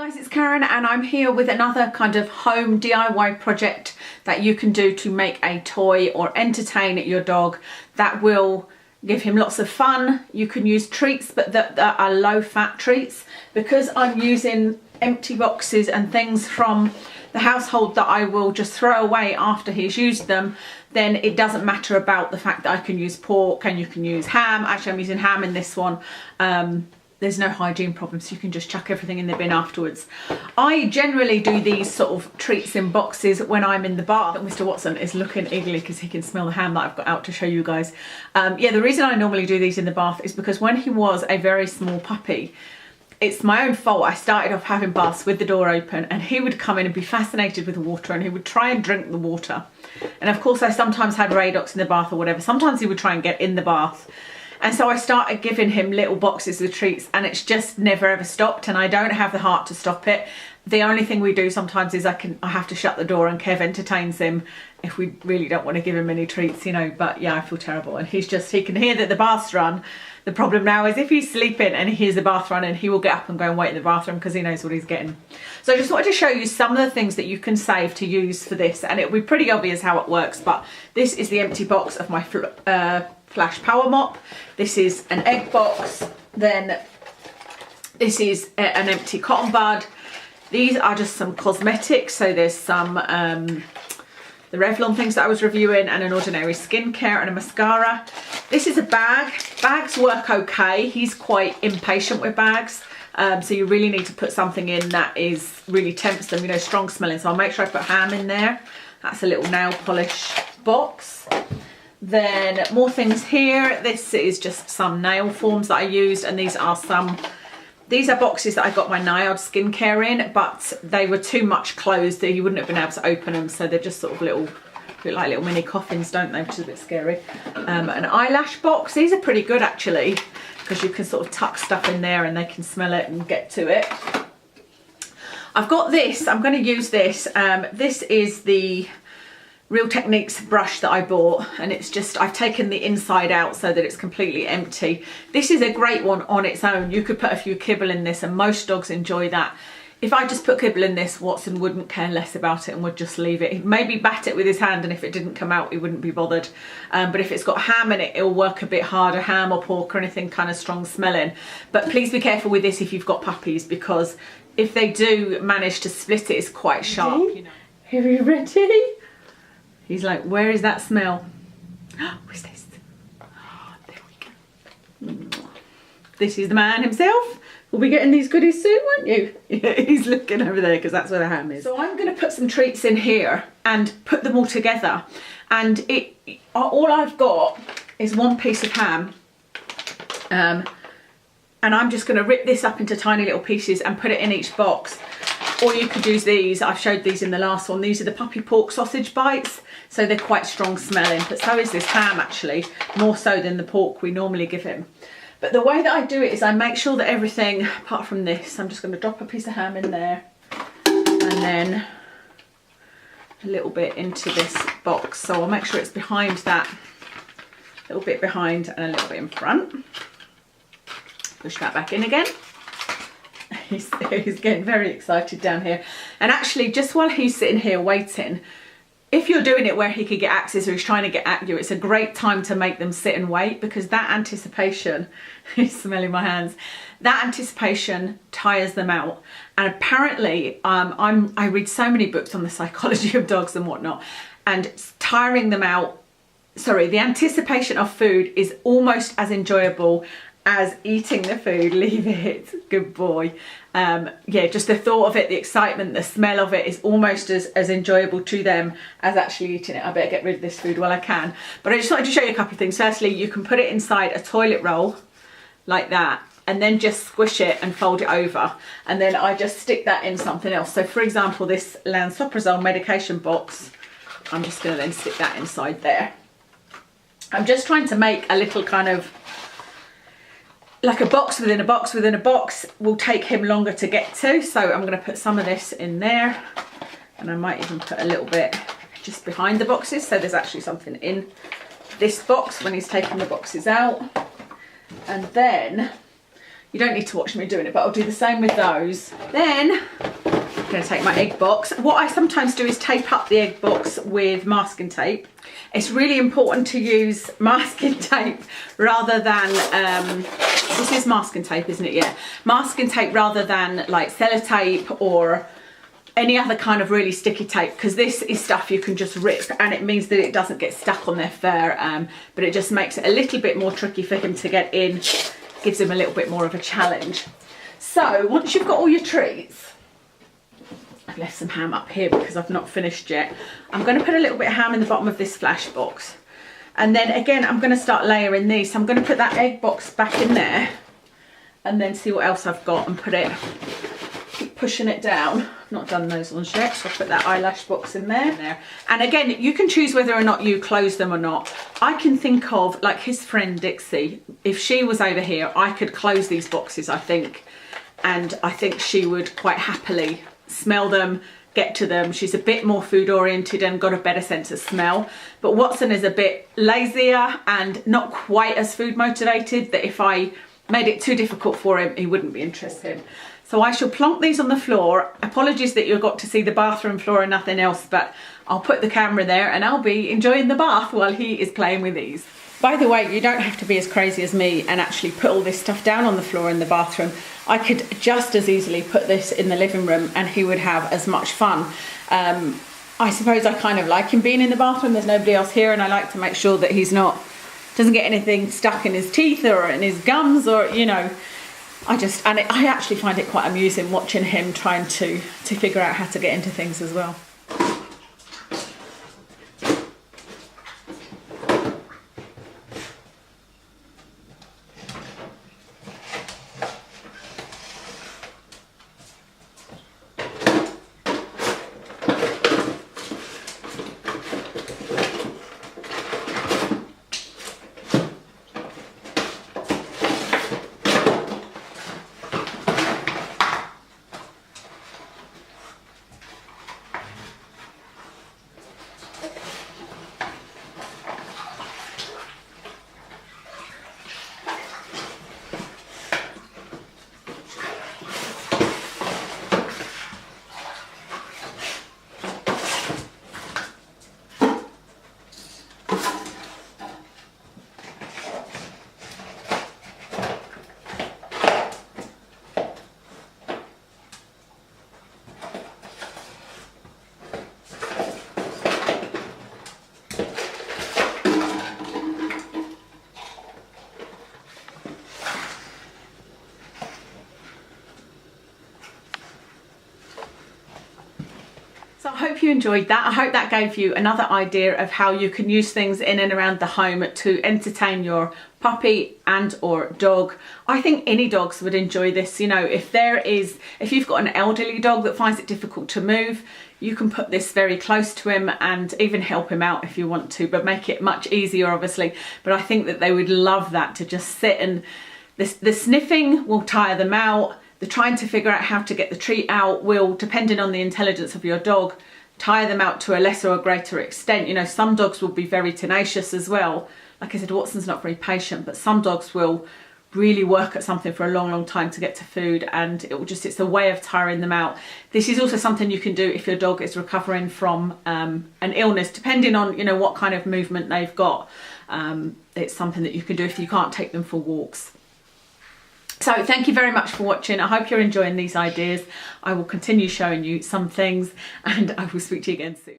Guys, it's Karen and I'm here with another kind of home DIY project that you can do to make a toy or entertain your dog that will give him lots of fun. You can use treats but that are low fat treats. Because I'm using empty boxes and things from the household that I will just throw away after he's used them, then it doesn't matter about the fact that I can use pork and you can use ham. Actually, I'm using ham in this one. There's no hygiene problems, so you can just chuck everything in the bin afterwards. I generally do these sort of treats in boxes when I'm in the bath. Mr. Watson is looking eagerly because he can smell the ham that I've got out to show you guys. Yeah, the reason I normally do these in the bath is because when he was a very small puppy, it's my own fault. I started off having baths with the door open and he would come in and be fascinated with the water and he would try and drink the water. And of course I sometimes had Radox in the bath or whatever. Sometimes he would try and get in the bath. And so I started giving him little boxes of treats and it's just never ever stopped, and I don't have the heart to stop it. The only thing we do sometimes is I have to shut the door and Kev entertains him if we really don't want to give him any treats, you know. But yeah, I feel terrible. And he can hear that the bath's run. The problem now is if he's sleeping and he hears the bath running, he will get up and go and wait in the bathroom because he knows what he's getting. So I just wanted to show you some of the things that you can save to use for this, and it'll be pretty obvious how it works. But this is the empty box of my Flash Power Mop. This is an egg box. Then this is an empty cotton bud. These are just some cosmetics. So there's some the Revlon things that I was reviewing, and an ordinary skincare and a mascara. This is a bag. Bags work okay. He's quite impatient with bags. So you really need to put something in that really tempts them, you know, strong smelling. So I'll make sure I put ham in there. That's a little nail polish box. Then more things here. This is just some nail forms that I used, and these are boxes that I got my Nayard skincare in, but they were too much closed that you wouldn't have been able to open them, so they're just sort of look like little mini coffins, don't they, which is a bit scary. An eyelash box. These are pretty good actually, because you can sort of tuck stuff in there and they can smell it and get to it. I've got this, I'm going to use this. This is the Real Techniques brush that I bought, and it's just, I've taken the inside out so that it's completely empty. This is a great one on its own. You could put a few kibble in this and most dogs enjoy that. If I just put kibble in this, Watson wouldn't care less about it and would just leave it. He'd maybe bat it with his hand, and if it didn't come out, he wouldn't be bothered. But if it's got ham in it, it'll work a bit harder, ham or pork or anything kind of strong smelling. But please be careful with this if you've got puppies, because if they do manage to split it, it's quite sharp. You know. Are you ready? He's like, where is that smell? What's this? Oh, there we go. This is the man himself. We'll be getting these goodies soon, won't you? Yeah, he's looking over there because that's where the ham is. So I'm going to put some treats in here and put them all together. And all I've got is one piece of ham. And I'm just going to rip this up into tiny little pieces and put it in each box. Or you could use these. I've showed these in the last one. These are the puppy pork sausage bites. So they're quite strong smelling. But so is this ham actually. More so than the pork we normally give him. But the way that I do it is I make sure that everything, apart from this, I'm just going to drop a piece of ham in there. And then a little bit into this box. So I'll make sure it's behind that. A little bit behind and a little bit in front. Push that back in again. He's getting very excited down here. And actually, just while he's sitting here waiting, if you're doing it where he could get access or he's trying to get at you, it's a great time to make them sit and wait, because that anticipation, he's smelling my hands, that anticipation tires them out. And apparently, I read so many books on the psychology of dogs and whatnot, and tiring them out, the anticipation of food is almost as enjoyable as eating the food. Leave it, good boy. Yeah, just the thought of it, the excitement, the smell of it is almost as enjoyable to them as actually eating it. I better get rid of this food while I can. But I just wanted to show you a couple of things. Firstly, you can put it inside a toilet roll like that, and then just squish it and fold it over, and then I just stick that in something else. So for example, this lansoprazole medication box, I'm just going to then stick that inside there. I'm just trying to make a little kind of like a box within a box within a box. Will take him longer to get to, so I'm going to put some of this in there, and I might even put a little bit just behind the boxes, so there's actually something in this box when he's taking the boxes out. And then You don't need to watch me doing it, but I'll do the same with those. Then I'm going to take my egg box. What I sometimes do is tape up the egg box with masking tape. It's really important to use masking tape rather than, this is masking tape, isn't it? Yeah, masking tape rather than like sellotape or any other kind of really sticky tape, because this is stuff you can just rip and it means that it doesn't get stuck on their fur, but it just makes it a little bit more tricky for him to get in, gives him a little bit more of a challenge. So once you've got all your treats, I've left some ham up here because I've not finished yet. I'm going to put a little bit of ham in the bottom of this flash box. And then again, I'm going to start layering these. So I'm going to put that egg box back in there and then see what else I've got and put it, keep pushing it down. I've not done those ones yet, so I'll put that eyelash box in there. And again, you can choose whether or not you close them or not. I can think of, like his friend Dixie, if she was over here, I could close these boxes, I think. And I think she would quite happily smell them, get to them. She's a bit more food oriented and got a better sense of smell, but Watson is a bit lazier and not quite as food motivated, that if I made it too difficult for him, he wouldn't be interested. So I shall plonk these on the floor. Apologies that you got to see the bathroom floor and nothing else, but I'll put the camera there and I'll be enjoying the bath while he is playing with these. By the way, you don't have to be as crazy as me and actually put all this stuff down on the floor in the bathroom. I could just as easily put this in the living room and he would have as much fun. I suppose I kind of like him being in the bathroom. There's nobody else here and I like to make sure that he's doesn't get anything stuck in his teeth or in his gums, or, you know, I actually find it quite amusing watching him trying to figure out how to get into things as well. So I hope you enjoyed that. I hope that gave you another idea of how you can use things in and around the home to entertain your puppy and or dog. I think any dogs would enjoy this. You know, if you've got an elderly dog that finds it difficult to move, you can put this very close to him and even help him out if you want to, but make it much easier obviously. But I think that they would love that, to just sit, and the sniffing will tire them out. The trying to figure out how to get the treat out will, depending on the intelligence of your dog, tire them out to a lesser or greater extent. You know, some dogs will be very tenacious as well. Like I said, Watson's not very patient, but some dogs will really work at something for a long, long time to get to food, and it's a way of tiring them out. This is also something you can do if your dog is recovering from an illness, depending on, you know, what kind of movement they've got. It's something that you can do if you can't take them for walks. So thank you very much for watching. I hope you're enjoying these ideas. I will continue showing you some things, and I will speak to you again soon.